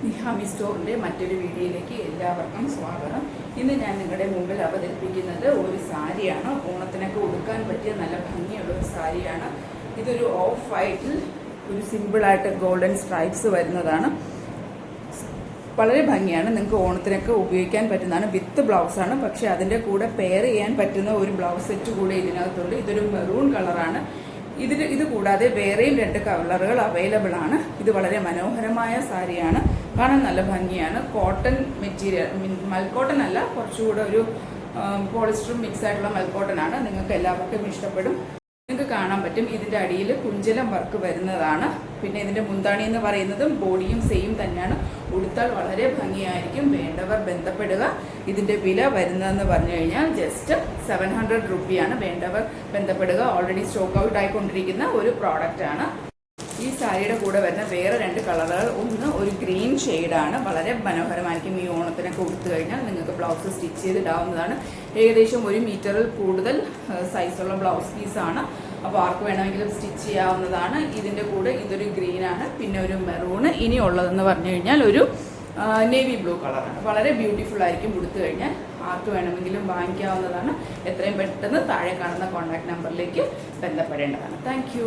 നിഹാമി സ്റ്റോറിൻ്റെ മറ്റൊരു വീഡിയോയിലേക്ക് എല്ലാവർക്കും സ്വാഗതം. ഇന്ന് ഞാൻ നിങ്ങളുടെ മുമ്പിൽ അവതരിപ്പിക്കുന്നത് ഒരു സാരിയാണ്. ഓണത്തിനൊക്കെ ഉടുക്കാൻ പറ്റിയ നല്ല ഭംഗിയുള്ള ഒരു സാരിയാണ്. ഇതൊരു ഓഫ് വൈറ്റിൽ ഒരു സിമ്പിളായിട്ട് ഗോൾഡൻ സ്ട്രൈപ്സ് വരുന്നതാണ്. വളരെ ഭംഗിയാണ്. നിങ്ങൾക്ക് ഓണത്തിനൊക്കെ ഉപയോഗിക്കാൻ പറ്റുന്നതാണ്. വിത്ത് ബ്ലൗസാണ്. പക്ഷേ അതിൻ്റെ കൂടെ പെയർ ചെയ്യാൻ പറ്റുന്ന ഒരു ബ്ലൗസ് സെറ്റ് കൂടെ ഇതിനകത്തുണ്ട്. ഇതൊരു മെറൂൺ കളറാണ്. ഇത് കൂടാതെ വേറെയും 2 കളറുകൾ അവൈലബിൾ ആണ്. ഇത് വളരെ മനോഹരമായ സാരിയാണ്. കാണാൻ നല്ല ഭംഗിയാണ്. കോട്ടൺ മെറ്റീരിയൽ, മൽക്കോട്ടൺ അല്ല, കുറച്ചുകൂടെ ഒരു പോളിസ്റ്ററും മിക്സ് ആയിട്ടുള്ള മൽക്കോട്ടൺ ആണ്. നിങ്ങൾക്ക് എല്ലാവർക്കും ഇഷ്ടപ്പെടും. നിങ്ങൾക്ക് കാണാൻ പറ്റും ഇതിൻ്റെ അടിയിൽ കുഞ്ചലം വർക്ക് വരുന്നതാണ്. പിന്നെ ഇതിൻ്റെ മുന്താണി എന്ന് പറയുന്നതും ബോഡിയും സെയിം തന്നെയാണ്. ഉടുത്താൽ വളരെ ഭംഗിയായിരിക്കും. വേണ്ടവർ ബന്ധപ്പെടുക. ഇതിൻ്റെ വില വരുന്നതെന്ന് പറഞ്ഞു കഴിഞ്ഞാൽ ജസ്റ്റ് 700 രൂപയാണ്. വേണ്ടവർ ബന്ധപ്പെടുക. ഓൾറെഡി സ്റ്റോക്ക് ഔട്ട് ആയിക്കൊണ്ടിരിക്കുന്ന ഒരു പ്രോഡക്റ്റാണ്. ഈ സാരിയുടെ കൂടെ വരുന്ന വേറെ 2 കളറുകൾ, ഒന്ന് ഒരു ഗ്രീൻ ഷെയ്ഡാണ്. വളരെ മനോഹരമായിരിക്കും. ഈ ഓണത്തിനൊക്കെ ഉടുത്തു കഴിഞ്ഞാൽ നിങ്ങൾക്ക് ബ്ലൗസ് സ്റ്റിച്ച് ചെയ്തിടാവുന്നതാണ്. ഏകദേശം 1 മീറ്ററിൽ കൂടുതൽ സൈസുള്ള ബ്ലൗസ് പീസാണ്. അപ്പോൾ ആർക്ക് വേണമെങ്കിലും സ്റ്റിച്ച് ചെയ്യാവുന്നതാണ്. ഇതിൻ്റെ കൂടെ ഇതൊരു ഗ്രീനാണ്, പിന്നെ ഒരു മെറൂണ്. ഇനിയുള്ളതെന്ന് പറഞ്ഞു കഴിഞ്ഞാൽ ഒരു നേവി ബ്ലൂ കളറാണ്. വളരെ ബ്യൂട്ടിഫുൾ ആയിരിക്കും ഉടുത്തു കഴിഞ്ഞാൽ. ആർക്ക് വേണമെങ്കിലും വാങ്ങിക്കാവുന്നതാണ്. എത്രയും പെട്ടെന്ന് താഴെ കാണുന്ന കോൺടാക്ട് നമ്പറിലേക്ക് ബന്ധപ്പെടേണ്ടതാണ്. താങ്ക്